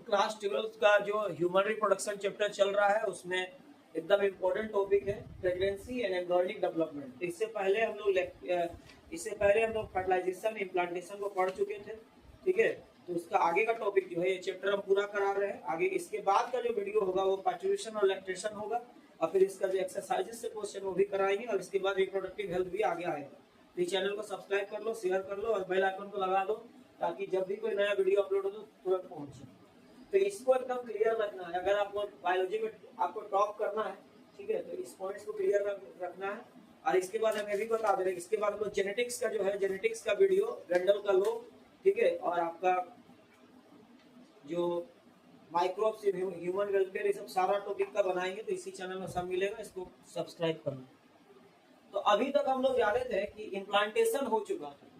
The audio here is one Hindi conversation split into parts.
क्लास 12 का जो ह्यूमन रिप्रोडक्शन चैप्टर चल रहा है उसमें एकदम इम्पोर्टेंट टॉपिक है प्रेगनेंसी एंड एम्ब्रियोनिक डेवलपमेंट। इससे पहले हम लोग फर्टिलाइजेशन इम्प्लांटेशन को पढ़ चुके थे, ठीक है। तो उसका आगे का टॉपिक जो है ये चैप्टर हम पूरा करा रहे हैं। आगे इसके बाद का जो वीडियो होगा वो पार्टिट्यूशन और लैक्टेशन होगा, और फिर इसका जो एक्सरसाइजेस से क्वेश्चन वो भी कराएंगे, और इसके बाद रिप्रोडक्टिव हेल्थ भी आगे आएगा। तो इस चैनल को सब्सक्राइब कर लो, शेयर कर लो और बेल आइकन को लगा दो, ताकि जब भी कोई नया वीडियो अपलोड हो तो तुरंत पहुंचे। तो इसको एकदम क्लियर रखना है। अगर आपको बायोलॉजी में आपको टॉप करना है, ठीक है, तो इस पॉइंट्स को क्लियर रखना है। और इसके बाद हम ये भी बता दे रहे हैं, इसके बाद हम लोग जेनेटिक्स का जो है जेनेटिक्स का वीडियो रेंडल का लो, ठीक है, और आपका जो माइक्रोब्स ह्यूमन वेलफेयर ये सब सारा टॉपिक का बनाएंगे। तो इसी चैनल में सब मिलेगा, इसको सब्सक्राइब करना। तो अभी तक हम लोग जाने थे कि इम्प्लांटेशन हो चुका था।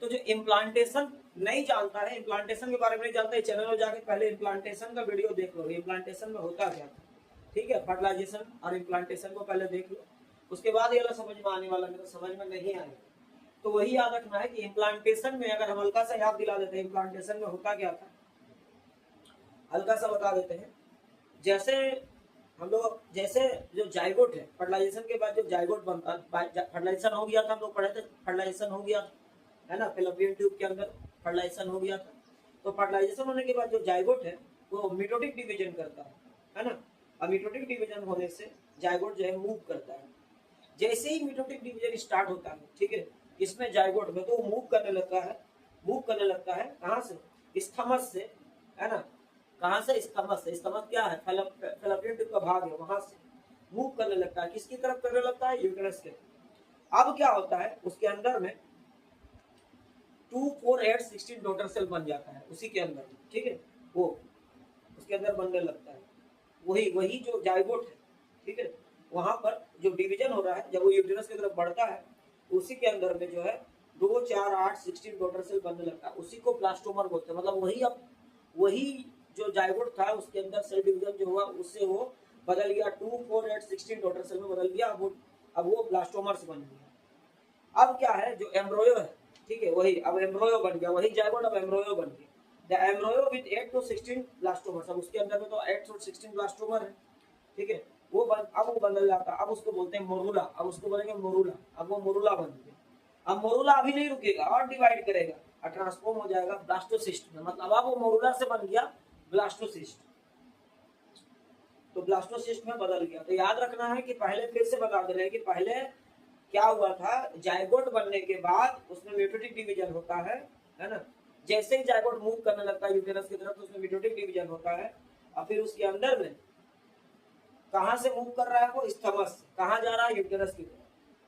तो जो इम्प्लांटेशन नहीं जानता है, इम्प्लांटेशन के बारे में नहीं जानता है, चैनल में जाके पहले इम्प्लांटेशन का वीडियो देख लो, इम्प्लांटेशन में होता क्या था, ठीक है। फर्टिलाइजेशन और इम्प्लांटेशन को पहले देख लो, उसके बाद ये समझ में आने वाला, मेरे समझ में नहीं आएगा। तो वही याद रखना है कि इम्प्लांटेशन में अगर हम हल्का सा याद दिला देते हैं इम्प्लांटेशन में होता क्या था, हल्का सा बता देते हैं। जैसे हम लोग जैसे जो जाइगोट है, फर्टिलाइजेशन के बाद जो जाइगोट बनता है, फर्टिलाइजेशन हो गया था, हम लोग पढ़े थे फर्टिलाइजेशन हो गया था, है ना, फैलोपियन ट्यूब के अंदर फर्टिलाइजेशन हो गया था। तो फर्टिलाइजेशन होने के बाद जो जाइगोट है वो मिटोटिक डिवीजन करता है ना। और मिटोटिक डिवीजन होने से जाइगोट जो है मूव करता है। जैसे ही मिटोटिक डिवीजन स्टार्ट होता है, ठीक है, इसमें जाइगोट में तो मूव करने लगता है कहाँ से, स्थमस से, है ना। कहाँ से, स्थमस से। स्थमस क्या है, फैलोपियन ट्यूब का भाग है, वहां से मूव करने लगता है। किसकी तरफ करने लगता है, यूटेरस के। अब क्या होता है, उसके अंदर में 2, 4, 8, 16 डॉटर सेल बन जाता है उसी के अंदर, ठीक है, वो उसके अंदर बनने लगता है। वही जो जाइगोट है, ठीक है, वहां पर जो डिवीजन हो रहा है, जब वो यूटेरस की तरफ बढ़ता है तो उसी के अंदर में जो है 2, 4, 8, 16 डॉटर सेल बनने लगता है। उसी को ब्लास्टोमर बोलते हैं। मतलब वही जो जाइगोट था उसके अंदर सेल डिवीजन जो हुआ उससे वो बदल गया, 2, 4, 8, 16 डॉटर सेल में बदल गया। अब वो ब्लास्टोमर्स बन गया। अब क्या है, जो एम्ब्रियो है, ठीक है, वही अब एम्ब्रियो बन गया, वही जाइगोट अब एम्ब्रियो बन गया। The embryo with 8 to 16 blastomeres. अब उसके अंदर में तो 8 to 16 ब्लास्टोमर है, ठीक है। अब वो बदल जाता, अब उसको बोलते हैं मोरूला। अब उसको बोलेंगे मोरूला। अब वो मोरूला बन गया। अब मोरूला अभी नहीं रुकेगा और डिवाइड करेगा और ट्रांसफॉर्म हो जाएगा ब्लास्टोसिस्ट में। मतलब अब वो मोरूला से बन गया ब्लास्टोसिस्ट। तो ब्लास्टोसिस्ट में बदल गया। तो याद रखना है कि पहले फिर से बता दे रहे हैं कि पहले क्या हुआ था, जाइगोट बनने के बाद उसमें मिटोटिक डिवीजन होता है ना। जैसे ही जाइगोट मूव करने लगता है यूटेरस की तरफ तो उसमें मिटोटिक डिवीजन होता है। और फिर उसके अंदर में कहां से मूव कर रहा है वो, स्थमस से। कहां जा रहा है, यूटेरस की तरफ।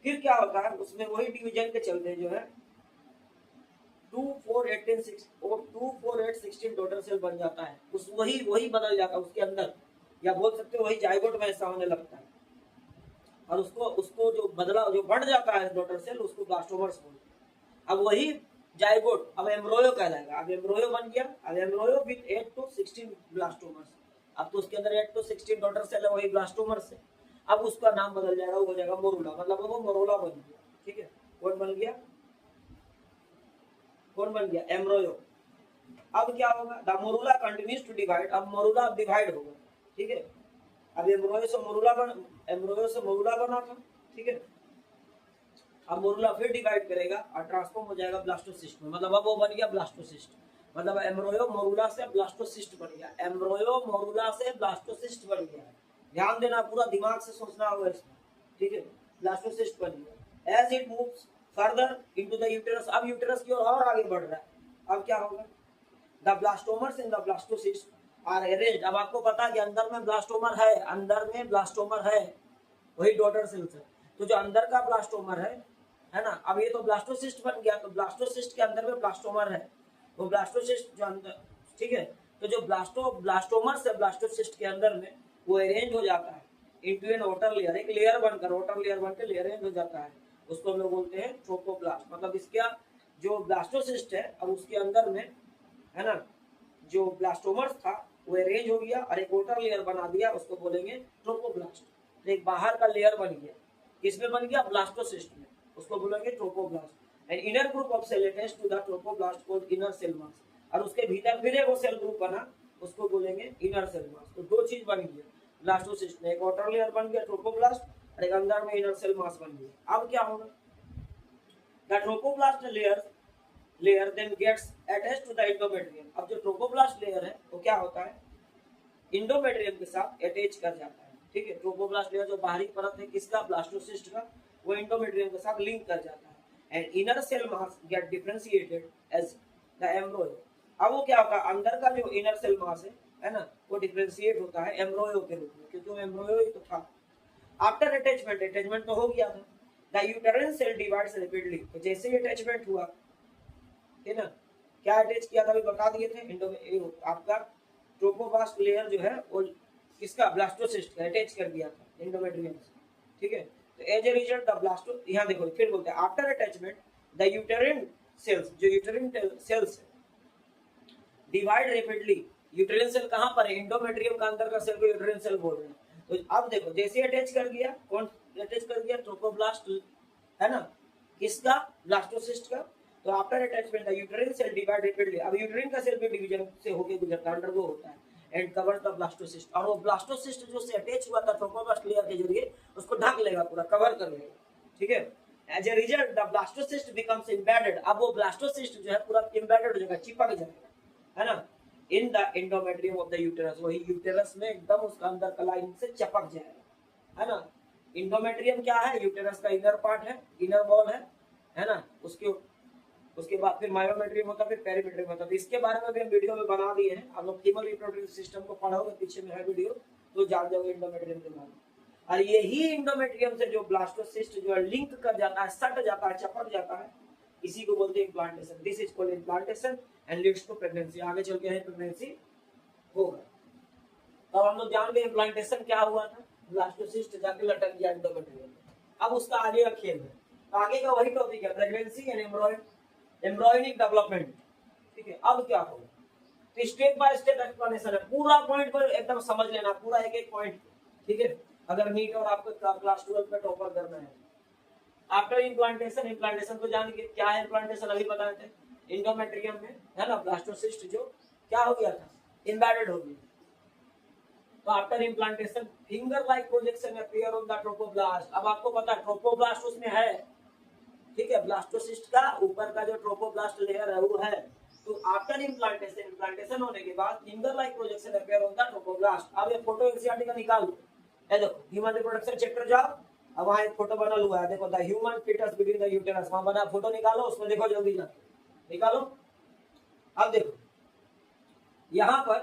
फिर क्या होता है, उसमें वही डिवीजन के चलते जो है 2, 4, 8, 16 डॉटर सेल बन जाता है। उस वही बदल जाता है उसके अंदर, या बोल सकते हो वही जाइगोट में ऐसा होने लगता है। और उसको जो बदला जो बढ़ जाता है डॉटर सेल, उसको ब्लास्टोमर्स बोलते हैं। अब वही जाइगोट अब एम्ब्रियो कहलाएगा। अब एम्ब्रियो बन गया। अब एम्ब्रियो विद 8 to 16 ब्लास्टोमर्स। अब तो उसके अंदर 8 to 16 डॉटर सेल है, वही ब्लास्टोमर्स है। अब उसका नाम बदल जाएगा, वो हो जाएगा मोरूला। मतलब वो मोरूला बन गया, ठीक है। कौन बन गया, एम्ब्रियो। अब क्या होगा, the morula continues to divide. अब मोरूला डिवाइड होगा, ठीक है। अब एम्ब्रियो से मोरूला बना था, ठीक है। अब मोरूला फिर डिवाइड करेगा और ट्रांसफॉर्म हो जाएगा ब्लास्टोसिस्ट में। मतलब अब वो बन गया ब्लास्टोसिस्ट। मतलब एम्ब्रियो मोरूला से ब्लास्टोसिस्ट बन गया। एम्ब्रियो मोरूला से ब्लास्टोसिस्ट बन गया। ध्यान देना, पूरा दिमाग से सोचना होगा इसमें, ठीक है। ब्लास्टोसिस्ट बन गया। As it moves further into the uterus. अब यूटेरस की ओर और आगे बढ़ रहा है। अब क्या होगा, the blastomeres in the blastocyst are arranged. अब आपको पता है कि अंदर में ब्लास्टोमर है, वही डॉटर सेल्स है। तो जो अंदर का ब्लास्टोमर है ना, अब ये तो ब्लास्टोसिस्ट बन गया। तो ब्लास्टोसिस्ट के अंदर में ब्लास्टोमर है, वो ब्लास्टोसिस्ट जो अंदर, ठीक है। तो जो ब्लास्टोमर से ब्लास्टोसिस्ट के अंदर में वो अरेंज हो जाता है इनटू एन आउटर लेयर। एक लेयर बनकर अरेंज हो जाता है। उसको हम लोग बोलते हैं ट्रोपोब्लास्ट। मतलब इसका जो ब्लास्टोसिस्ट है, अब उसके अंदर में, है ना, जो ब्लास्टोमर्स था वो अरेंज हो गया और एक आउटर लेयर बना दिया, उसको बोलेंगे ट्रोपोब्लास्ट। एक बाहर का लेयर बन गया, किसमें बन गया, ब्लास्टोसिस्ट में, उसको बोलेंगे trophoblast. And inner group of cell attached to the trophoblast called inner cell mass. और उसके भीतर फिर एक वो सेल ग्रुप बना, उसको बोलेंगे इनर सेल मास। तो दो चीज बन गई ब्लास्टोसिस्ट में, एक आउटर लेयर बन गया ट्रोपोब्लास्ट और एक अंदर में इनर सेल मास बन गया। अब क्या होगा, the trophoblast layer then gets attached to the endometrium. अब जो ट्रोपोब्लास्ट लेयर है वो क्या होता है, एंडोमेट्रियम के साथ अटैच कर जाता है। ठीक है, ट्रोपोब्लास्ट लेयर जो बाहरी परत है किसका, ब्लास्टोसिस्ट का, वो एंडोमेट्रियम के साथ लिंक कर जाता है। And inner cell mass get differentiated as the embryo. अब वो क्या होगा, अंदर का जो इनर सेल मास है ना, वो डिफरेंशिएट होता है एम्ब्रियो के रूप में, क्योंकि वो एम्ब्रियो ही तो था। आफ्टर अटैचमेंट तो हो गया था, the uterine cell divides rapidly. तो जैसे ही अटैचमेंट हुआ है ना, क्या अटैच किया था अभी बता दिए थे, आपका ट्रोपोब्लास्ट लेयर जो है वो किसका, ब्लास्टोसिस्ट का अटैच कर दिया था एंडोमेट्रियम से। ठीक है, तो as a result the blasto, यहां देखो फिर बोलते हैं after attachment the uterine cells, जो uterine cells divide rapidly. Uterine cell कहां पर है, एंडोमेट्रियम का अंदर का सेल को यूटेरिन सेल बोल रहे हैं। तो अब देखो जैसे अटैच कर दिया, कौन अटैच कर दिया, ट्रोपोब्लास्ट है ना, किसका, ब्लास्टोसिस्ट का। तो after attachment the uterine cell divide rapidly. अब यूटेरिन का सेल भी डिवीजन से होके गुजरता है, अंडरगो होता है एंड कवर्स द ब्लास्टोसिस्ट। और वो ब्लास्टोसिस्ट जो से अटैच हुआ था ट्रोपोब्लास्ट लेयर के जरिए उसको ढक लेगा, पूरा कवर कर लेगा। ठीक है, as a result the blastocyst becomes embedded. अब वो ब्लास्टोसिस्ट जो है पूरा एम्बेडेड हो जाएगा, चिपक जाएगा, है ना, in the endometrium of the uterus. वही यूटेरस में एकदम उसका अंदर का लाइन से चिपक जाएगा, है ना। एंडोमेट्रियम क्या है, यूटेरस का इनर पार्ट है, इनर वॉल है ना। उसके बाद फिर मायोमेट्रियम होता है, फिर पेरीमेट्रियम होता है। तो इसके बारे में भी हम वीडियो में बना दिए हैं, आप लोग फीमेल रिप्रोडक्टिव सिस्टम को पढ़ोगे, पीछे में है वीडियो, तो जान जाओगे एंडोमेट्रियम के बारे में। और यही एंडोमेट्रियम से जो ब्लास्टोसिस्ट जो है लिंक कर जाता है, सट जाता है, चिपक जाता है, इसी को बोलते हैं implantation. This is called implantation and leads to pregnancy. आगे चल के है प्रेगनेंसी होगा। तब हम लोग जान गए इम्प्लांटेशन क्या हुआ था, ब्लास्टोसिस्ट जाके लटक गया एंडोमेट्रियम में। अब उसका आगे का खेल है, आगे का वही टॉपिक है, प्रेगनेंसी एंड एम्ब्रियोनिक डेवलपमेंट। ठीक है, अब क्या होगा, तो स्टेप बाय स्टेप एक्सप्लेनेशन है, पूरा पॉइंट पर एकदम समझ लेना, पूरा एक एक पॉइंट। ठीक है, अगर नीट और आपको क्लास 12 में टॉपर करना है। आफ्टर इम्प्लांटेशन को जान के क्या है इम्प्लांटेशन, अभी बताए थे, एंडोमेट्रियम में है ना ब्लास्टोसिस्ट जो क्या हो गया था, एम्बेडेड हो गया। तो after implantation finger like projection appear on the trophoblast. अब आपको पता है ट्रोपोब्लास्ट उसमें है, ठीक है, ब्लास्टोसिस्ट का ऊपर का जो ट्रोपोब्लास्ट लेयर है वो है। तो आफ्टर इम्प्लांटेशन होने के बाद finger like projection appear on the trophoblast. अब ये फोटो एनसीईआरटी का निकाल लो, ये देखो ह्यूमन रिप्रोडक्शन चैप्टर जाओ, अब वहां एक फोटो बना हुआ है, देखो the human foetus between the uterus, वहां बना फोटो निकालो, उसमें देखो जल्दी जाके निकालो। अब देखो यहाँ पर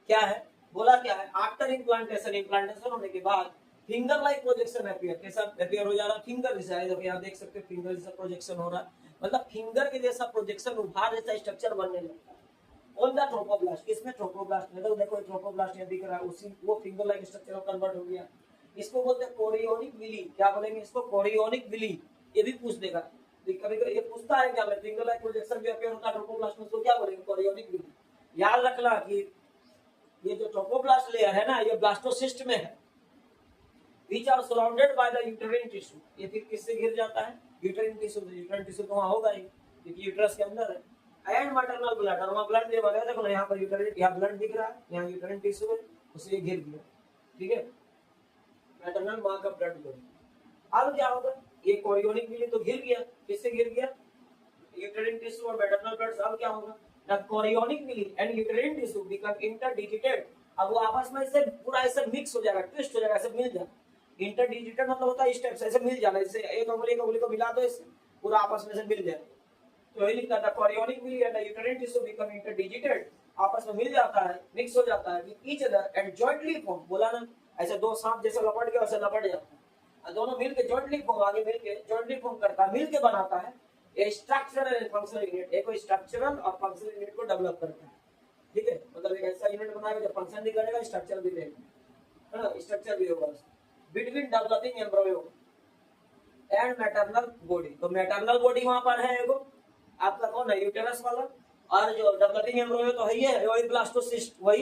क्या है, बोला क्या है, आफ्टर इम्प्लांटेशन होने के बाद फिंगर लाइक प्रोजेक्शन अपीयर, कैसा अपीयर हो जा रहा, फिंगर जैसा है, यहाँ देख सकते हैं फिंगर जैसा प्रोजेक्शन हो रहा है, मतलब फिंगर के जैसा प्रोजेक्शन, उभार जैसा स्ट्रक्चर बनने लगता है ऑन द ट्रोपोब्लास्ट। इसमें ट्रोपोब्लास्ट में, तो देखो ट्रोपोब्लास्ट यहाँ दिख रहा है, उसी वो फिंगर लाइक स्ट्रक्चर में कन्वर्ट हो गया। इसको बोलते हैं कोरियोनिक विली। क्या बोलेंगे इसको, कोरियोनिक विली। ये भी पूछ देगा, कभी ये पूछता है क्या, फिंगर लाइक प्रोजेक्शन जो अपीयर होता है ट्रोपोब्लास्ट में, उसको क्या बोलेंगे, कोरियोनिक विली। याद रखना कि ये जो ट्रोपोब्लास्ट लेयर है ना, ये ब्लास्टोसिस्ट में है, which are surrounded by the uterine tissue। ये फिर किससे घिर जाता है, यूटेरिन टिश्यू से। यूटेरिन टिश्यू तो वहां होगा ही क्योंकि यूट्रस के अंदर है। एंड मैटरनल ब्लड, और वहां ब्लड देखो, देखो यहाँ पर यूटेरिन, यहाँ ब्लड दिख रहा है, यहाँ यूटेरिन टिश्यू है, उसे घिर गया। ठीक है, मैटरनल मां का ब्लड फ्लो। अब क्या होगा, ये कोरियोनिक विली तो घिर गया, किससे घिर गया, यूटेरिन टिश्यू और मैटरनल ब्लड। अब क्या होगा, the chorionic villi and uterine tissue become interdigitated. अब वो आपस में ऐसे पूरा ऐसे मिक्स हो जाएगा, ट्विस्ट हो जाएगा, ऐसे मिल जाएगा। इंटरडिजिटेड मतलब होता है स्टेप्स, ऐसे मिल जाना, जैसे एक उंगली को मिला दो, इससे पूरा आपस में से मिल जाएगा। तो यही लिखा था, chorionic villi and uterine tissue become interdigitated, आपस में मिल जाता है, मिक्स हो जाता है with each other and jointly form. बोला ना, ऐसे दो सांप जैसे लपट गया वैसे लपट जाता है, दोनों मिलके जॉइंटली फॉर्म, आगे मिलके जॉइंटली फॉर्म करता है, मिलके बनाता है ये स्ट्रक्चरल एंड फंक्शनल यूनिट। एक स्ट्रक्चरल और फंक्शनल यूनिट को डेवलप करता है। ठीक है, मतलब एक ऐसा यूनिट बनाएगा जो फंक्शन भी करेगा, स्ट्रक्चर भी देगा, है ना, स्ट्रक्चर भी होगा between developing embryo and maternal body. तो मैटरनल बॉडी वहां पर है एगो, आपका कौन है, यूटेरस वाला, और जो डेवलपिंग एम्ब्रियो तो है वही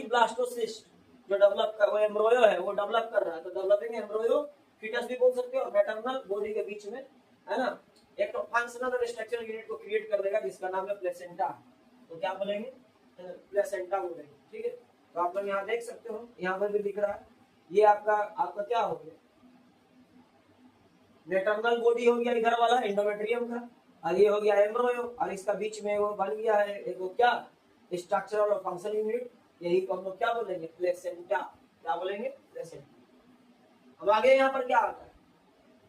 ब्लास्टोसिस्ट जो डेवलप कर, वो एम्ब्रियो है, वो डेवलप कर रहा है। तो डेवलपिंग एम्ब्रियो फीटस भी बोल सकते हो, और मैटरनल बॉडी के बीच में, है ना, एक तो फंक्शनल और स्ट्रक्चरल यूनिट को क्रिएट कर देगा जिसका नाम है प्लेसेंटा। तो क्या बोलेंगे, प्लेसेंटा बोलेंगे। ठीक है, तो आप लोग यहाँ देख सकते हो, यहाँ पर भी दिख रहा है, ये आपका क्या हो गया, मेटर्नल बॉडी हो गया इधर वाला एंडोमेट्रियम का, और ये हो गया एम्ब्रियो, और इसका बीच में वो बन गया है एक वो क्या स्ट्रक्चरल और फंक्शनल यूनिट, यही को हम लोग क्या बोलेंगे, प्लेसेंटा। क्या बोलेंगे, प्लेसेंटा। अब आगे यहाँ पर क्या आता है,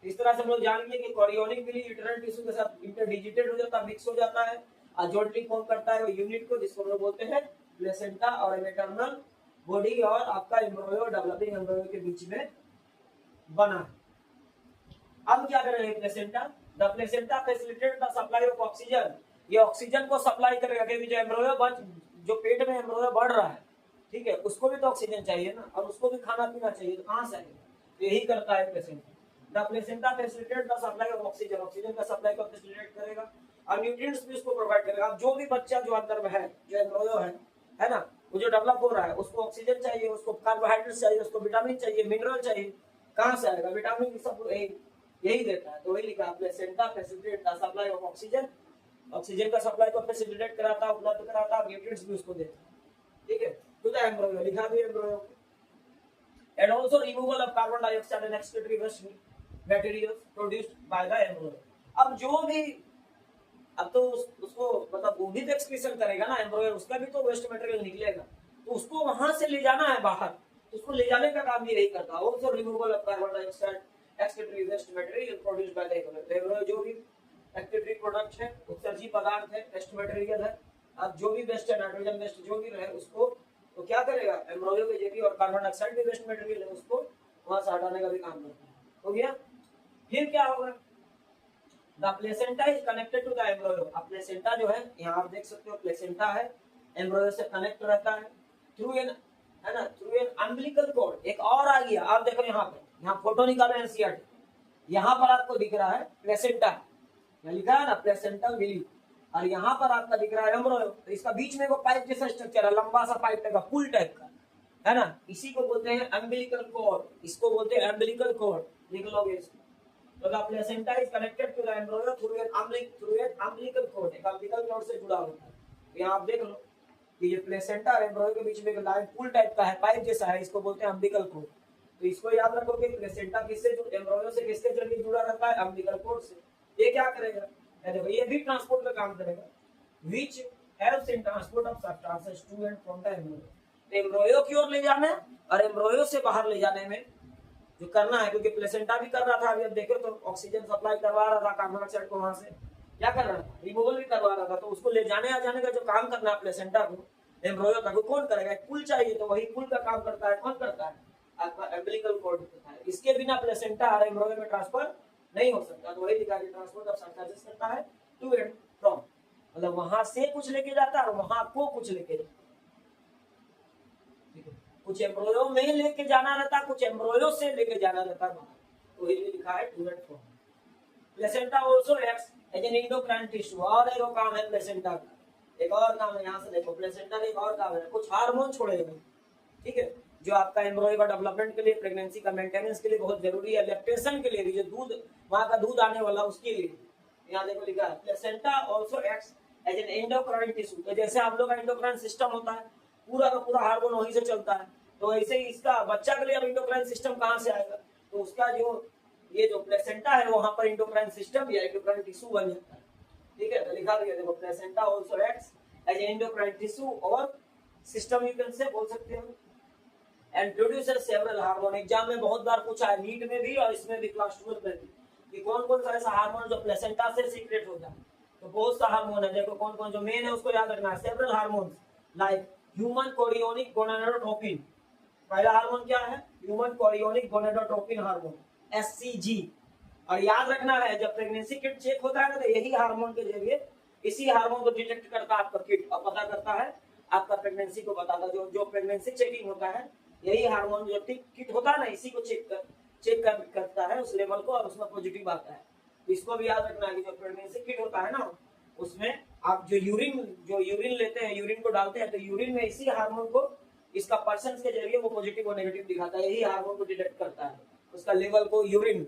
इस तरह से हम लोग जान लिए कि कोरियोनिक भी यूटेरल टिश्यू के साथ इंटरडिजिटेड हो जाता है, मिक्स हो जाता है, और जॉइंटिंग फॉर्म करता है वो यूनिट को, जिसको हम लोग बोलते हैं प्लेसेंटा, और मेटर्नल बॉडी और आपका एम्ब्रियो, डेवलपिंग एम्ब्रियो के बीच में बना है। अब क्या करेंगे, placenta, the placenta facilitate the supply of oxygen, ये ऑक्सीजन को सप्लाई करेगा, क्योंकि जो एम्ब्रियो जो पेट में एम्ब्रियो बढ़ रहा है, ठीक है, उसको भी तो ऑक्सीजन चाहिए ना, और उसको भी खाना पीना चाहिए, तो कहां से आएगा, यही करता है placenta. The placenta facilitate the supply of oxygen, oxygen का सप्लाई को फैसिलिटेट करेगा, और न्यूट्रिएंट्स भी उसको प्रोवाइड करेगा। अब जो भी बच्चा जो अंदर में है, जो एम्ब्रियो है ना, वो जो डेवलप हो रहा है, उसको ऑक्सीजन चाहिए, उसको कार्बोहाइड्रेट चाहिए, उसको विटामिन चाहिए, मिनरल चाहिए, कहां से आएगा, विटामिन सब यही देता है। तो वही लिखा, placenta facilitate the supply of oxygen, oxygen का सप्लाई को फैसिलिटेट कराता, उपलब्ध कराता, न्यूट्रिएंट्स भी उसको देता है, ठीक है। तो द एम्ब्रियो लिखा भी embryo, and also removal of carbon dioxide and excretory waste materials produced by the embryo। अब जो भी, अब तो उसको मतलब वो भी तो एक्सक्रीशन करेगा ना एम्ब्रियो, उसका भी तो वेस्ट मटेरियल निकलेगा, तो उसको वहां से ले जाना है बाहर, तो उसको ले जाने का काम भी यही करता है। also removal of carbon dioxide excretory waste material produced by the embryo, जो भी एक्सक्रीटरी प्रोडक्ट है, उत्सर्जी पदार्थ है, वेस्ट मटेरियल है, अब जो भी वेस्ट है, नाइट्रोजन वेस्ट जो भी रहे, उसको तो क्या करेगा, एम्ब्रियो के जेबी, और कार्बन डाइऑक्साइड भी वेस्ट मटेरियल है, उसको वहां से हटाने का भी काम करता है। हो गया, फिर क्या होगा, the placenta is connected to the embryo. अब प्लेसेंटा जो है, यहाँ आप देख सकते हो प्लेसेंटा है, एम्ब्रियो से कनेक्ट रहता है थ्रू एन, है ना, थ्रू एन अम्बिलिकल कॉर्ड। एक और आ गया, आप देखो यहाँ पे, यहाँ फोटो निकालो एनसीईआरटी, यहाँ पर आपको दिख रहा है प्लेसेंटा, लिखा है ना प्लेसेंटल विली, और यहाँ पर आपका दिख रहा है एम्ब्रियो, तो इसका बीच में वो पाइप जैसा स्ट्रक्चर है, लंबा सा पाइप टाइप का, पुल टाइप का, है ना, इसी को बोलते हैं अम्बिलिकल कॉर्ड, इसको बोलते हैं अम्बिलिकल कॉर्ड, लिख लोगे इसको। तो the placenta is connected to the embryo through an umbilical cord, एक अम्बिलिकल कॉर्ड से जुड़ा होता है। तो यहाँ आप देख लो कि ये प्लेसेंटा और एम्ब्रियो के बीच में एक लाइन पुल टाइप का है, पाइप जैसा है, इसको बोलते हैं अम्बिलिकल कॉर्ड। तो इसको याद रखो कि प्लेसेंटा किससे, एम्ब्रियो से किसके जरिए जुड़ा रहता है, अम्बिलिकल कॉर्ड से। ये क्या करेगा, देखो ये भी ट्रांसपोर्ट का काम करेगा, which helps in transport of substances to and from the embryo। Embryo की ओर ले जाना है और एम्ब्रियो से बाहर ले जाने में जो करना है, क्योंकि प्लेसेंटा भी कर रहा था, अभी अब देखो तो ऑक्सीजन सप्लाई करवा रहा था कार्बन डाइऑक्साइड को, वहां से क्या कर रहा था, रिमूवल भी करवा रहा था, तो उसको ले जाने आ जाने का जो काम करना है प्लेसेंटा को, एम्ब्रियो का, कौन करेगा, एक पुल चाहिए, तो वही पुल का काम करता है, कौन करता है, आपका अम्बिलिकल कॉर्ड होता है। इसके बिना प्लेसेंटा और एम्ब्रियो में ट्रांसफर नहीं हो सकता, तो वही दिखा, ट्रांसपोर्ट ऑफ सब्सटेंसेस करता है टू एंड फ्रॉम, मतलब वहां से कुछ लेके जाता है और वहां को कुछ लेके जाता है, ठीक है। कुछ एम्ब्रियो में लेके जाना रहता है, कुछ एम्ब्रियो से लेके जाना रहता है वहां, तो ये लिखा है to and from. Placenta also acts as an endocrine tissue, और एक काम है प्लेसेंटा का, एक और काम है, यहाँ से देखो प्लेसेंटा का एक और काम है, कुछ हार्मोन छोड़ेगा, ठीक है, जो आपका एम्ब्रियो का डेवलपमेंट के लिए, प्रेगनेंसी का मेंटेनेंस के लिए बहुत जरूरी है, लैक्टेशन के लिए भी, जो दूध वहां का दूध आने वाला उसके लिए। यहाँ देखो लिखा है placenta also acts as an endocrine tissue, तो जैसे आप लोग का एंडोक्राइन सिस्टम होता है, पूरा का पूरा हार्मोन वहीं से चलता है, तो ऐसे ही इसका बच्चा के लिए अब एंडोक्राइन सिस्टम कहाँ से आएगा, तो उसका जो ये जो प्लेसेंटा है वहां पर एंडोक्राइन सिस्टम या एंडोक्राइन टिश्यू बन जाता है, ठीक है। तो लिखा गया देखो placenta also acts as an endocrine tissue और सिस्टम, यू कैन से बोल सकते हो, and producer several hormone. Exam में बहुत बार पूछा है, नीट में भी और इसमें भी, क्लास 12 में भी, कि कौन कौन सा ऐसा हार्मोन जो प्लेसेंटा से सीक्रेट होता है, तो बहुत सा हार्मोन है, देखो कौन कौन, जो मेन है उसको याद रखना है, several hormones like human chorionic gonadotropin, पहला हार्मोन क्या है, human chorionic gonadotropin hormone, HCG. और याद रखना है, जब प्रेगनेंसी किट चेक होता है ना, तो यही हार्मोन के जरिए, इसी हार्मोन को डिटेक्ट करता है आपका किट, और पता करता है आपका प्रेगनेंसी को बताता है, जो प्रेगनेंसी चेकिंग होता है, यही हार्मोन जो किट होता है ना, इसी को चेक करता है उस लेवल को, और उसमें पॉजिटिव आता है। तो इसको भी याद रखना है कि जो प्रेगनेंसी किट होता है ना, उसमें आप जो यूरिन लेते हैं, यूरिन को डालते हैं, तो यूरिन में इसी हार्मोन को, इसका पर्सन के जरिए वो पॉजिटिव और नेगेटिव दिखाता है, यही हार्मोन को डिटेक्ट करता है, उसका लेवल को यूरिन,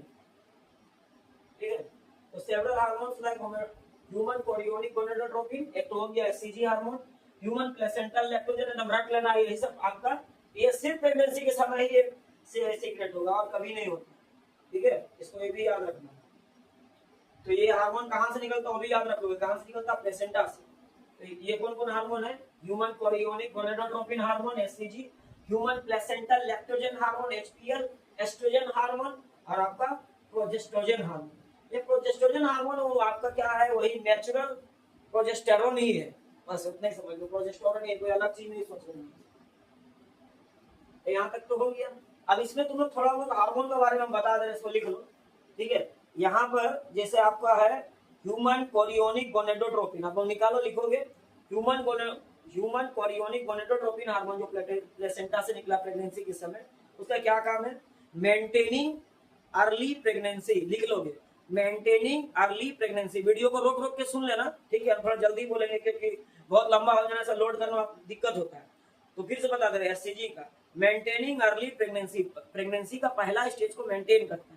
ठीक है। तो several hormones like human chorionic gonadotropin, एक तो हो गया HCG hormone, human placental lactogen एकदम रट लेना, यही सब आपका ये सिर्फ प्रेगनेंसी के समय ही ये सीक्रेट होगा और कभी नहीं होता, ठीक है, इसको ये भी याद रखना। तो ये हार्मोन कहाँ से निकलता है वो भी याद रखोगे, कहाँ से निकलता है, प्लेसेंटा से। तो ये कौन कौन हार्मोन है, human chorionic gonadotropin hormone HCG, human placental lactogen hormone HPL, oestrogen hormone और आपका प्रोजेस्ट्रोजन हार्मोन। ये प्रोजेस्ट्रोजन हार्मोन वो आपका क्या है, वही नेचुरल प्रोजेस्टेरोन ही है, बस उतना ही समझ लो, प्रोजेस्टेरोन ही है, कोई अलग चीज नहीं सोचना। यहाँ तक तो हो गया। अब इसमें तुम लोग थोड़ा बहुत हार्मोन के बारे में बता दे, इसको लिख लो, ठीक है। यहाँ पर जैसे आपका है ह्यूमन कोरियोनिक गोनेडोट्रोपिन, आप लोग निकालो, लिखोगे ह्यूमन कोरियोनिक गोनेडोट्रोपिन हार्मोन जो प्लेसेंटा से निकला प्रेगनेंसी के समय, उसका क्या काम है, मेंटेनिंग अर्ली प्रेगनेंसी, लिख लोगे मेंटेनिंग अर्ली प्रेगनेंसी। वीडियो को रोक रोक के सुन लेना, ठीक है, थोड़ा जल्दी बोलेंगे क्योंकि बहुत लंबा हो जाने से लोड करना दिक्कत होता है। तो फिर से बता दे रहे एससीजी का मेंटेनिंग अर्ली प्रेगनेंसी, प्रेगनेंसी का पहला स्टेज को मेंटेन करता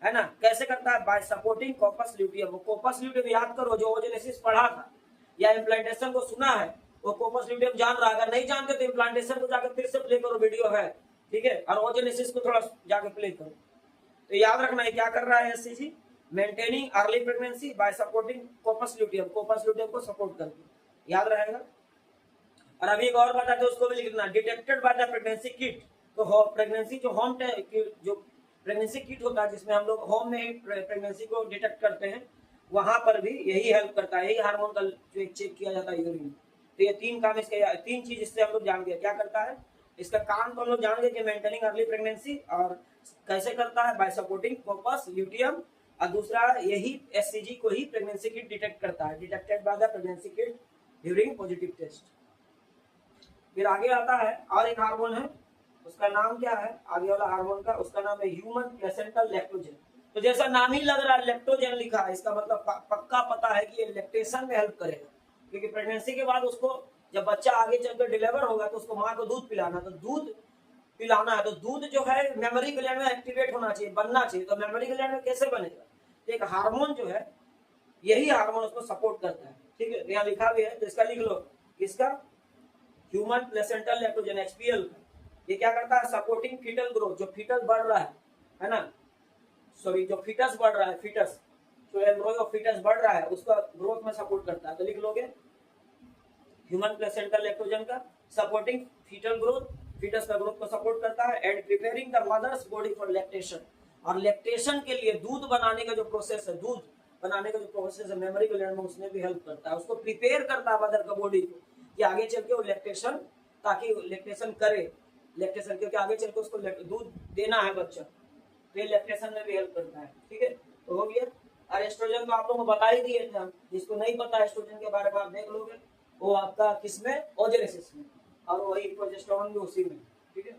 है ना, कैसे करता है, बाय सपोर्टिंग कॉर्पस ल्यूटियम। वो कॉर्पस ल्यूटियम याद करो, जो ओजेनेसिस पढ़ा था या इम्प्लांटेशन को सुना है, वो कॉर्पस ल्यूटियम जान रहा, अगर नहीं जानते तो इम्प्लांटेशन को जाकर फिर से प्ले करो, वीडियो है, ठीक है, और ओजेनेसिस को थोड़ा जाकर प्ले करो। तो याद रखना है क्या कर रहा है SCG, maintaining early pregnancy bye supporting corpus luteum, corpus luteum को सपोर्ट करके, याद रहेगा। और अभी एक और बता दो, उसको भी लिखना, detected by the pregnancy kit. तो प्रेगनेंसी जो होम जो प्रेगनेंसी किट होता है जिसमें हम लोग होम में प्रेगनेंसी को डिटेक्ट करते हैं, वहां पर भी यही हेल्प करता है, यही हार्मोन का जो चेक किया जाता है यूरिन। तो ये तीन काम इसके, तीन चीज इससे हम लोग जान गए क्या करता है, इसका काम तो हम लोग जान गए कि मेंटेनिंग अर्ली प्रेगनेंसी, और कैसे करता है, बाय सपोर्टिंग कॉर्पस ल्यूटियम, और दूसरा यही एससीजी को ही प्रेगनेंसी किट डिटेक्ट करता है, detected by the pregnancy kit during positive test. फिर आगे आता है और एक हार्मोन है, उसका नाम क्या है, आगे वाला हार्मोन का उसका नाम है ह्यूमन प्लेसेंटल लैक्टोजन। तो जैसा नाम ही लग रहा है लैक्टोजन लिखा है, इसका मतलब पक्का पता है कि ये लैक्टेशन में हेल्प करेगा, क्योंकि प्रेगनेंसी के बाद उसको जब बच्चा आगे चलकर डिलीवर होगा तो उसको माँ को दूध पिलाना, तो दूध पिलाना है, तो दूध जो है मेमोरी ग्लैंड में एक्टिवेट होना चाहिए, बनना चाहिए। तो मेमोरी ग्लैंड में कैसे बनेगा, तो एक हार्मोन जो है यही हार्मोन उसको सपोर्ट करता है, ठीक है, यहाँ लिखा भी है, तो इसका लिख लो, इसका ह्यूमन प्लेसेंटल लैक्टोजन एचपीएल, ये क्या करता है, सपोर्टिंग फीटल ग्रोथ, जो फीटल बढ़ रहा है ना, सॉरी जो फीटस बढ़ रहा है, फीटस जो एम्ब्रियो फीटस बढ़ रहा है उसका ग्रोथ में सपोर्ट करता है। तो लिख लोगे ह्यूमन प्लेसेंटल लैक्टोजन का सपोर्टिंग फीटल ग्रोथ, फीटस का ग्रोथ को सपोर्ट करता है, and preparing the mother's body for lactation, और लैक्टेशन के लिए दूध बनाने का जो प्रोसेस है, दूध बनाने का जो प्रोसेस है मेमोरी ग्लैंड में, उसमें भी हेल्प करता है, उसको प्रिपेयर करता है मदर का बॉडी को कि आगे चल के वो लैक्टेशन, ताकि लैक्टेशन करे, लैक्टेशन क्योंकि आगे चल के उसको दूध देना है बच्चा, तो ये लैक्टेशन में भी हेल्प करता है, ठीक है। तो हो गया। और एस्ट्रोजन तो आप लोगों को बता ही दिए थे हम, जिसको नहीं पता एस्ट्रोजन के बारे में आप देख लोगे, वो आपका किसमें, ओजेनेसिस में, और वही प्रोजेस्टेरोन भी उसी में, ठीक है।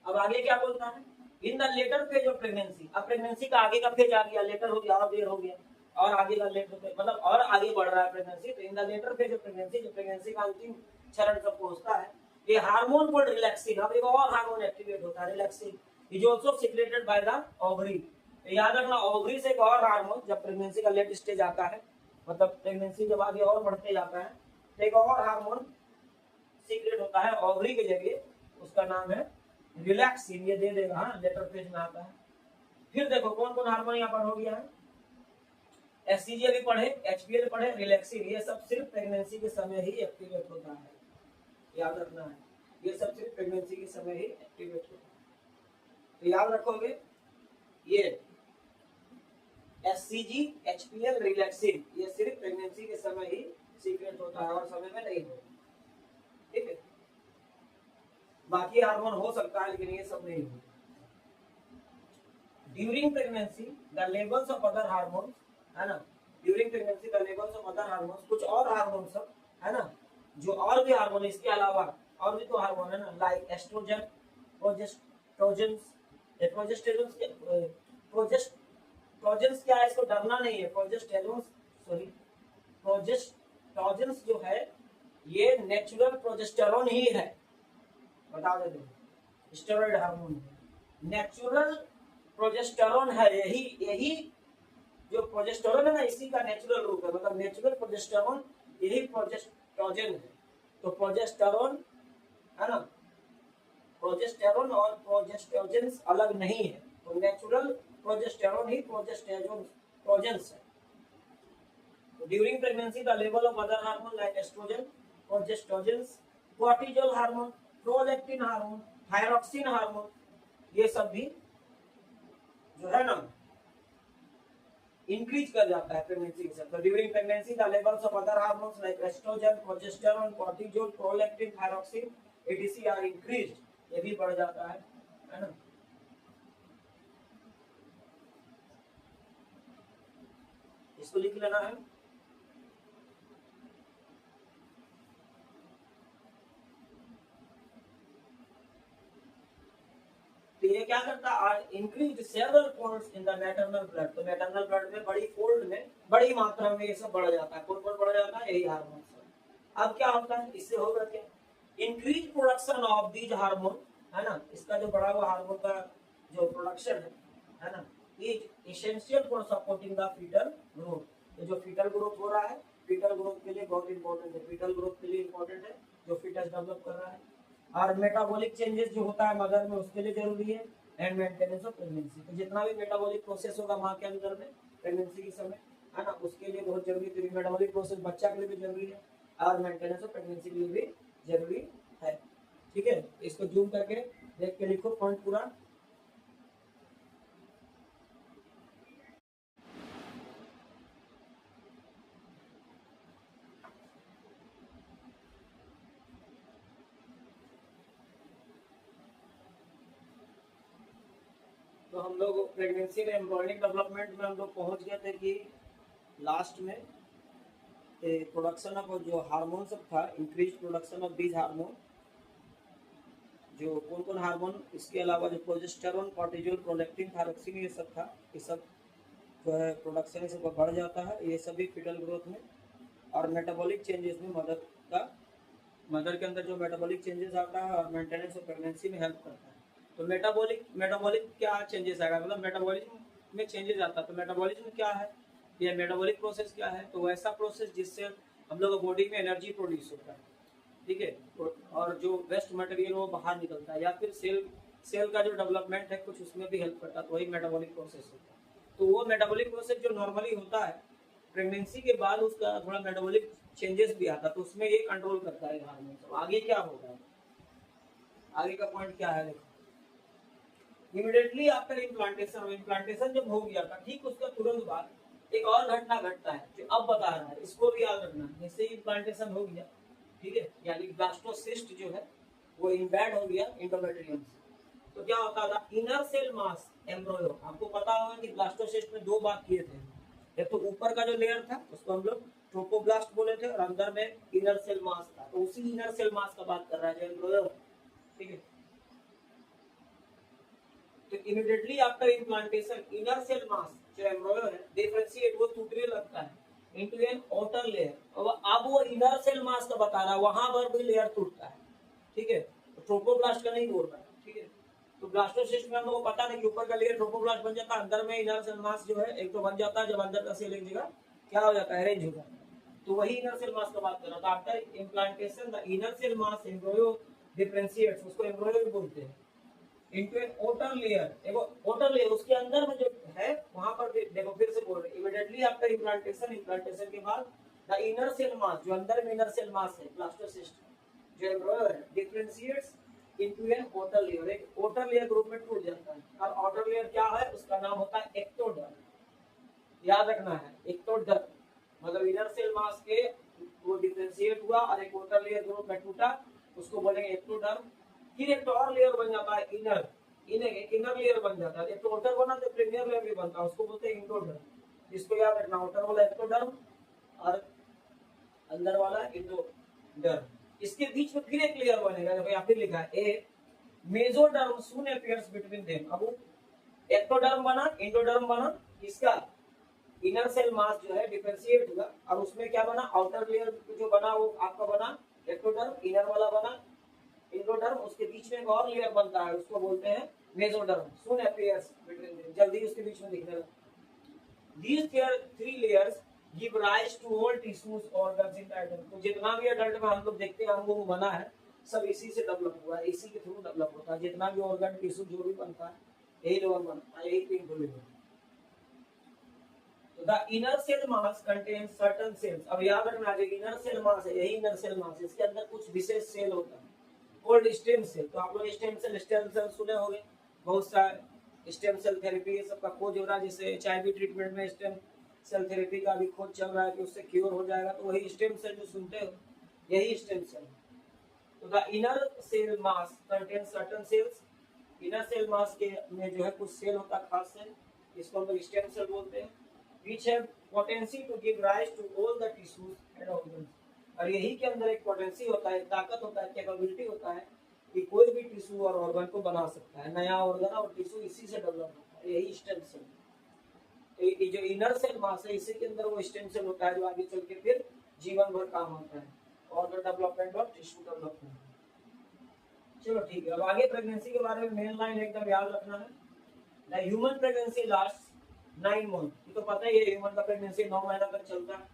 अब आगे क्या बोलता है, in the later phase of pregnancy, अब प्रेगनेंसी का आगे का फेज आ गया, लेटर हो गया और देर हो गया, और आगे का लेटर फेज मतलब और आगे बढ़ रहा है प्रेगनेंसी, तो in the later phase of pregnancy, जो प्रेगनेंसी का अंतिम चरण तक पहुंचता है, ये हार्मोन कॉल्ड रिलैक्सिन, अब एक और हार्मोन एक्टिवेट होता है, relaxin, is also secreted by the ovary. याद रखना, ओवरी से एक और हार्मोन जब प्रेगनेंसी का लेट स्टेज आता है, मतलब प्रेगनेंसी जब आगे और बढ़ते जाता है, तो एक और हार्मोन सीक्रेट होता है ओवरी के जरिए, उसका नाम है रिलैक्सिन, ये दे देगा, हाँ लेटर फेज में आता है। फिर देखो कौन कौन हार्मोन यहाँ पर हो गया है, एससीजी भी पढ़े, एचपीएल पढ़े, रिलैक्सिन, ये सब सिर्फ प्रेगनेंसी के समय ही एक्टिवेट होता है, याद रखना है, ये सब सिर्फ प्रेगनेंसी के समय ही एक्टिवेट होता है। तो याद रखोगे ये एससीजी, एचपीएल, रिलैक्सिन, ये सिर्फ प्रेगनेंसी के समय ही सीक्रेट होता है और समय में नहीं होता, ठीक है। बाकी हार्मोन हो सकता है लेकिन ये सब नहीं होता। During pregnancy the levels of other hormones, है ना, during pregnancy the levels of other hormones, कुछ और हार्मोन सब, है ना, जो और भी हार्मोन इसके अलावा और भी तो हार्मोन है ना, लाइक एस्ट्रोजन, प्रोजेस्टेरोन्स, प्रोजेस्टेरोन्स क्या है, इसको डरना नहीं है, प्रोजेस्टेरोन्स, सॉरी प्रोजेस्टेरोन्स जो है ये नेचुरल प्रोजेस्टेरोन ही है, बता देते हैं, स्टेरॉइड हार्मोन नेचुरल प्रोजेस्टेरोन है, यही जो प्रोजेस्टेरोन है ना, इसी का नेचुरल रूप है, मतलब नेचुरल प्रोजेस्टेरोन यही प्रोजेस्टेरोजन है, तो प्रोजेस्टेरोन है ना, प्रोजेस्टेरोन और प्रोजेस्टेरोजेंस अलग नहीं है, तो नेचुरल प्रोजेस्टेरोन ही प्रोजेस्टेरोजेंस है। During pregnancy, the level of other hormone like estrogen, progestogens, cortisol hormone, prolactin hormone, thyroxine hormone, ये सब भी जो है ना इंक्रीज कर जाता है प्रेगनेंसी के साथ। तो during pregnancy the levels of other hormones like oestrogen, progesterone, cortisol, prolactin, thyroxine, etc are increased, ये भी बढ़ जाता है ना। इसको लिख लेना है। तो ये क्या करता है, increase several folds in the maternal blood. तो मैटरनल ब्लड में बड़ी फोल्ड में बड़ी मात्रा में ये सब बढ़ जाता है। कौन कौन बढ़ जाता है, यही हार्मोन। अब क्या होता है, इससे होगा क्या, increase production of these hormone, है ना। इसका जो बढ़ा हुआ हार्मोन का जो प्रोडक्शन है ना, is essential for supporting the foetal growth. जो फीटल ग्रोथ हो रहा है, फीटल ग्रोथ के लिए बहुत इंपॉर्टेंट है, फीटल ग्रोथ के लिए इंपॉर्टेंट है जो फीटस डेवलप कर रहा है। और मेटाबॉलिक चेंजेस जो होता है मदर में, उसके लिए जरूरी है। एंड मेंटेनेंस ऑफ प्रेगनेंसी, तो जितना भी मेटाबॉलिक प्रोसेस होगा मां के अंदर में प्रेगनेंसी के समय, है ना, उसके लिए बहुत जरूरी है। मेटाबॉलिक प्रोसेस बच्चा के लिए भी जरूरी है और मेंटेनेंस ऑफ प्रेगनेंसी के लिए भी जरूरी है। ठीक है, इसको जूम करके देख के लिखो पॉइंट पूरा। तो हम लोग प्रेगनेंसी में एम्ब्रियोनिक डेवलपमेंट में हम लोग पहुंच गए थे कि लास्ट में प्रोडक्शन ऑफ जो हार्मोन सब था, increase production of these hormone, जो कौन कौन हार्मोन, इसके अलावा जो प्रोजेस्टेरोन, कॉर्टिजोल, प्रोलैक्टिन, थायरॉक्सिन, ये सब था, ये सब जो है प्रोडक्शन सब बढ़ जाता है, ये सभी फीटल ग्रोथ में। और मेटाबॉलिक चेंजेस में मदर के अंदर जो मेटाबॉलिक चेंजेस आता है और मेंटेनेंस ऑफ प्रेगनेंसी में हेल्प करता है। तो मेटाबॉलिक क्या चेंजेस आएगा, मतलब मेटाबॉलिज्म में चेंजेस आता है। तो मेटाबॉलिज्म क्या है, ये मेटाबॉलिक प्रोसेस क्या है, तो वैसा प्रोसेस जिससे हम लोग बॉडी में एनर्जी प्रोड्यूस होता है, ठीक है, और जो वेस्ट मटेरियल वो बाहर निकलता है, या फिर सेल का जो डेवलपमेंट है कुछ उसमें भी हेल्प करता है, तो वही मेटाबॉलिक प्रोसेस होता है। तो वो मेटाबॉलिक प्रोसेस जो नॉर्मली होता है प्रेगनेंसी के बाद, उसका थोड़ा मेटाबॉलिक चेंजेस भी आता है, तो उसमें ये कंट्रोल करता है हार्मोन। तो आगे क्या होगा, आगे का पॉइंट क्या है, देखो। इमीडिएटली आफ्टर इम्प्लांटेशन जब हो गया था, ठीक उसका तुरंत बाद एक और घटना घटता है जो अब बता रहा है, इसको भी याद रखना। जैसे इम्प्लांटेशन हो गया, ठीक है, यानी ब्लास्टोसिस्ट जो है वो इम्बेड हो गया एंडोमेट्रियम से, तो क्या होता था, इनर सेल मास एम्ब्रियो। आपको पता होगा कि ब्लास्टोसिस्ट में दो बात किए थे, एक तो ऊपर का जो लेयर था उसको हम लोग ट्रोपोब्लास्ट बोले थे, और अंदर में इनर सेल मास था। तो उसी इनर सेल मास का बात कर रहा है जो एम्ब्रियो, ठीक है। तो immediately after implantation inner cell mass जो एम्ब्रियो है डिफरेंशिएट, वो टूटने लगता है इनटू एन आउटर लेयर। अब वो इनर सेल मास का बता रहा है, वहां पर भी लेयर टूटता है, ठीक है। तो ट्रोपोब्लास्ट का नहीं बोल रहा है, ठीक है। तो ब्लास्टोसिस्ट में हम लोग को पता नहीं कि ऊपर का लेयर ट्रोपोब्लास्ट बन जाता है, अंदर में इनर सेल मास जो है एक तो बन जाता है, जब अंदर का सेल एक जगह क्या हो जाता है, अरेंज हो जाता है। तो वही इनर सेल मास का बात कर रहा था। After implantation the inner cell mass embryo differentiates, उसको एम्ब्रियो भी बोलते हैं, इनटू एन आउटर लेयर। देखो आउटर लेयर उसके अंदर में जो है वहां पर देखो, फिर से बोल रहे इमीडिएटली आफ्टर इम्प्लांटेशन के बाद द इनर सेल मास, जो अंदर में इनर सेल मास है ब्लास्टोसिस्ट जो एम्ब्रियो है, differentiates into an outer layer. एक आउटर लेयर ग्रुप में टूट जाता है, और आउटर लेयर क्या है, उसका नाम होता है एक्टोडर्म। याद रखना है, एक्टोडर्म मतलब इनर सेल मास के वो डिफरेंशिएट हुआ और एक आउटर लेयर ग्रुप में टूटा, उसको बोलेंगे एक्टोडर्म। फिर एक और लेयर बन जाता है इनर लेयर बन जाता है। एक तो आउटर बना तो प्रीमियर लेयर भी बनता है, उसको बोलते हैं इंडोडर्म। इसको याद रखना, आउटर वाला एक्टोडर्म और अंदर वाला इंडोडर्म। इसके बीच में फिर एक लेयर बनेगा, देखो यहाँ फिर लिखा है ए mesoderm soon appears between them. अब एक्टोडर्म बना, इंडोडर्म बना, इसका इनर सेल मास जो है डिफरेंशिएट हुआ, और उसमें क्या बना, आउटर लेयर जो बना वो आपका बना एक्टोडर्म, इनर वाला बना इंडोडर्म, उसके बीच में एक और लेयर बनता है, उसको बोलते हैं mesoderm soon appears between them, जल्दी उसके बीच में दिखने लगा। These three layers give rise to all tissues organs in adult. तो जितना भी एडल्ट में हम लोग देखते हैं अंगों बना है, सब इसी से डेवलप हुआ है, इसी के थ्रू डेवलप होता है। जितना भी ऑर्गन टिश्यू जो भी बनता है यही लोग बनता है, यही पिंक लिवर। तो the inner cell mass contains certain cells. अब याद रखना जो इनर सेल मास है, यही इनर सेल मास है, इसके अंदर कुछ विशेष सेल होता है कॉल्ड स्टेम सेल। तो आप लोग स्टेम सेल सुने होंगे, बहुत सारे स्टेम सेल थेरेपी ये सब का खोज हो रहा है, जैसे HIV ट्रीटमेंट में स्टेम सेल थेरेपी का भी खोज चल रहा है कि उससे क्योर हो जाएगा। तो वही स्टेम सेल जो सुनते हो यही स्टेम सेल। तो the inner cell mass contain certain cells. Inner cell mass के में जो है कुछ सेल होता है खास सेल, इसको हम लोग स्टेम सेल बोलते हैं, which have potency to give rise to all the tissues and organs। और यही के अंदर एक पोटेंसी होता है, ताकत होता है, कैपेबिलिटी होता है कि कोई भी टिश्यू और ऑर्गन को बना सकता है, नया ऑर्गन और टिश्यू इसी से डेवलप होता है, यही स्टेम सेल। तो ये जो इनर सेल मास है इसी के अंदर वो स्टेम सेल होता है जो आगे चल के फिर जीवन भर काम आता है, ऑर्गन डेवलपमेंट और टिश्यू डेवलपमेंट। चलो ठीक है, अब आगे प्रेगनेंसी के बारे में मेन लाइन एकदम याद रखना है। The human pregnancy last 9 month. ये तो पता ही है, ह्यूमन का प्रेगनेंसी 9 महीना तक चलता है।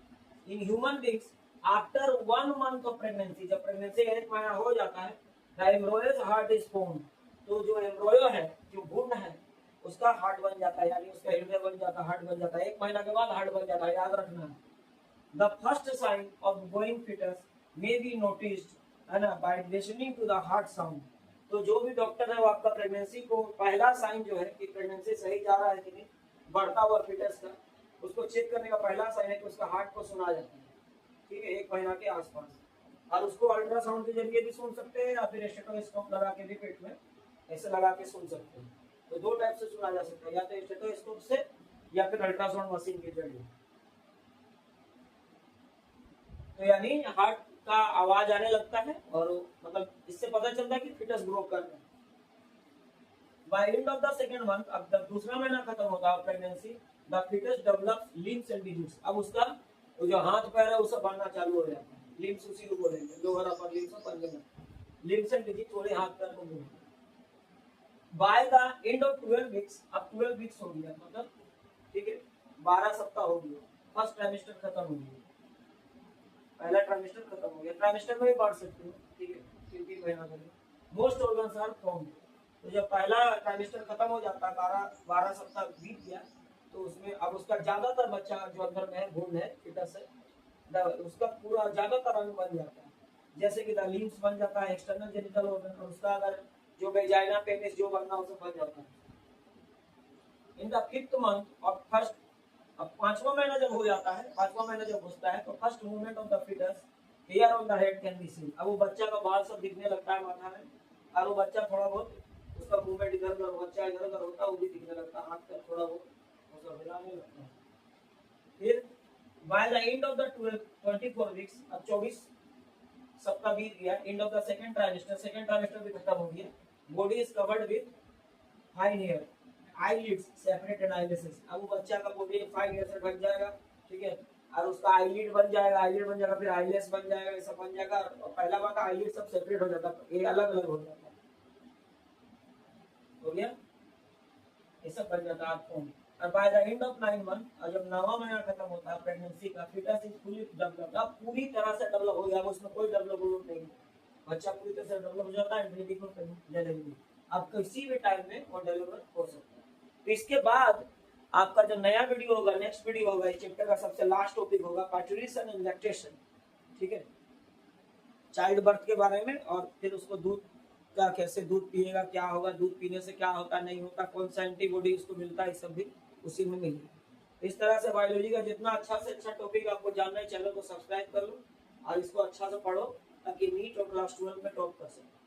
In human beings after 1 month of pregnancy, जब प्रेगनेंसी 1 महीना हो जाता है, the embryos heart is formed. तो जो एम्ब्रियो है, जो भ्रूण है, उसका हार्ट बन जाता है, यानी उसका हृदय बन जाता है, हार्ट बन जाता है। 1 महीना के बाद हार्ट बन जाता है, याद रखना है। The first sign of going foetus may be noticed, है ना, by listening to the heart sound. तो जो भी डॉक्टर है वो आपका प्रेगनेंसी को पहला साइन जो है कि प्रेगनेंसी सही जा रहा है कि नहीं, बढ़ता हुआ फीटस का, उसको चेक करने का पहला साइन है कि उसका हार्ट को सुना जाता है, ठीक है, 1 महीना के आसपास। और उसको अल्ट्रासाउंड के जरिए भी सुन सकते हैं या फिर स्टेथोस्कोप लगा के भी पेट में ऐसे लगा के सुन सकते हैं। तो 2 टाइप से सुना जा सकता है, या तो स्टेथोस्कोप से या फिर अल्ट्रासाउंड मशीन के जरिए। तो यानी हार्ट का आवाज आने लगता है और मतलब इससे पता चलता है कि फीटस ग्रो कर रहा है। By end of the second month, अब जब दूसरा महीना खत्म होगा pregnancy, the foetus develops limbs and digits. अब उसका जो हाथ पैर है वो सब बनना चालू हो जाता है, लिम्स उसी को बोलेंगे, लोअर अपर लिम्स और पंजे में लिम्स एंड डिजीज, थोड़े हाथ पैर को बोलेंगे। Bye the end of 12 weeks, अब 12 वीक्स हो गया, मतलब ठीक है 12 सप्ताह हो गया, फर्स्ट ट्राइमेस्टर खत्म हो गया, पहला ट्राइमेस्टर खत्म हो गया, ट्राइमेस्टर में भी बढ़ सकते हो, ठीक है, 3 महीना करें। Most organs are formed. तो जब पहला ट्राइमेस्टर खत्म हो जाता है, 12 सप्ताह बीत गया, तो उसमें अब उसका ज्यादातर बच्चा जो अंदर में है, भ्रूण है, फीटस है, उसका पूरा ज्यादातर अंग बन जाता है, जैसे कि द लिम्स बन जाता है, एक्सटर्नल जेनिटल ऑर्गन, और उसका अगर जो वेजाइना पेनिस जो बनना उसे बन जाता है। इन द 5th मंथ और फर्स्ट, अब 5वां महीना जब हो जाता है, 5वां महीना जब घुसता है, तो first movement of the foetus hair on the head can be seen. अब वो बच्चा का बाल सब दिखने लगता है माथा में, और वो बच्चा थोड़ा बहुत उसका मूवमेंट इधर उधर, बच्चा इधर उधर होता है, वो भी दिखने लगता है, हाथ का थोड़ा बहुत वो सब हिलाने लगता है। फिर by the end of the 24 weeks, अब 24 सप्ताह बीत गया, end of the second trimester भी खत्म हो गया, body is covered with fine hair, eyelids separated eyelashes. अब वो बच्चा का बॉडी फाइन हेयर से ढक जाएगा, ठीक है, और उसका आईलिड बन जाएगा, फिर आईलेस बन जाएगा, ये सब बन जाएगा। और पहला बार आईलिड सब सेपरेट हो जाता है, ये अलग अलग हो जाता है, हो गया, ये सब बन जाता है आपको। और bye the end of 9 month, और जब 9वां महीना खत्म होता है प्रेगनेंसी का, फीटस इज फुली डेवलप्ड। अब पूरी तरह से डेवलप हो गया, उसमें कोई डेवलपमेंट नहीं, बच्चा पूरी तरह से डेवलप हो जाता है, डिलीवरी अब किसी भी टाइम में वो डिलीवर हो सकता है। तो इसके बाद आपका जो नया वीडियो होगा, नेक्स्ट वीडियो होगा, इस चैप्टर का सबसे लास्ट टॉपिक होगा पार्टुरेशन एंड लैक्टेशन, ठीक है, चाइल्ड बर्थ के बारे में, और फिर उसको दूध का कैसे दूध पिएगा, क्या होगा, दूध पीने से क्या होता नहीं होता, कौन सा एंटीबॉडी उसको मिलता है, सब भी उसी में मिलेगा। इस तरह से बायोलॉजी का जितना अच्छा से अच्छा टॉपिक आपको जानना है, चैनल को सब्सक्राइब कर लो और इसको अच्छा से पढ़ो ताकि नीट और क्लास 12 में टॉप कर सको।